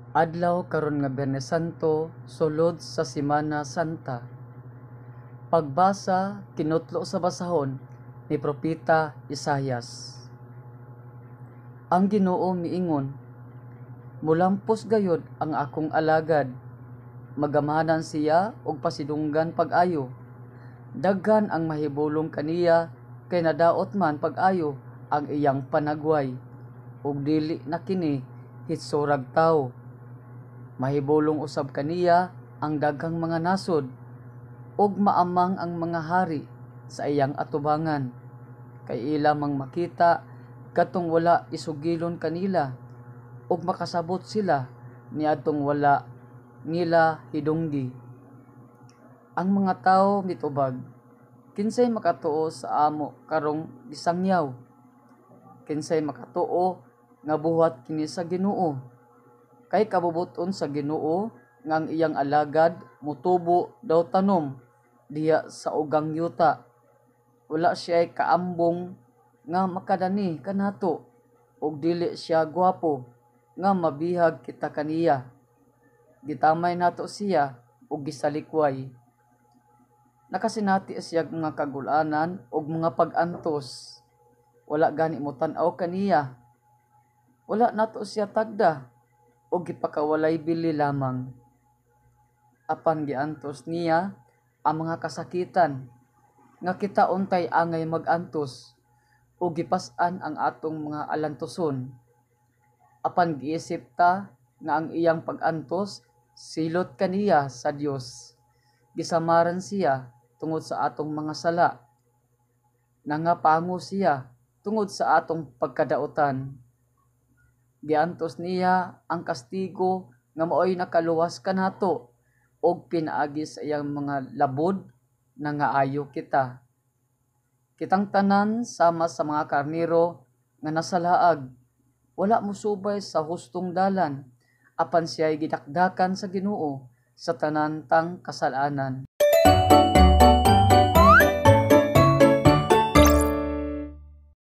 Adlaw karon nga Biyernes Santo, sulod sa Semana Santa. Pagbasa kinutlo sa basahon ni Propeta Isaias. Ang Ginoo miingon, mulampos gayod ang akong alagad, magamahanan siya og pasidunggan pag-ayo. Daghan ang mahibulong kaniya, kay nadaot man pag-ayo ang iyang panagway, ug dili na kini hitsurag tawo. Mahibulong usab kaniya ang daghang mga nasod, ug maamang ang mga hari sa iyang atubangan. Kay ila mang makita katong wala isugilon kanila, ug makasabot sila niadtong wala nila hidunggi. Ang mga tawo mitubag, kinsay makatuo sa amo karong gisangyaw? Kinsay makatuo nga buhat kini sa Ginoo? Kay kabubuton sa Ginoo nga ang iyang alagad mutubo daw tanom diya sa ugang yuta. Wala siya kaambong nga makadani kanato, ug dili siya gwapo nga mabihag kita kaniya. Gitamay nato siya ug gisalikway. Nakasinati siya mga kagulanan ug mga pag-antos. Wala gani mo tan-aw kaniya. Wala nato siya tagda o gipakawalay bili lamang. Apan giantos niya ang mga kasakitan nga kita untay angay magantos, o gipas-an ang atong mga alantoson. Apan giisip ta nga ang iyang pag-antos silot kaniya sa Dios. Gisamaran siya tungod sa atong mga sala. Nangapango siya tungod sa atong pagkadautan. Giantos niya ang kastigo nga maoy nakaluwas kanato, og pinaagi sa iyang mga labod na ngaayo kita. Kitang tanan sama sa mga karnero nga nasalaag, wala musubay sa hustong dalan, apan siya'y gidakdakan sa Ginoo sa tanan tang kasalanan.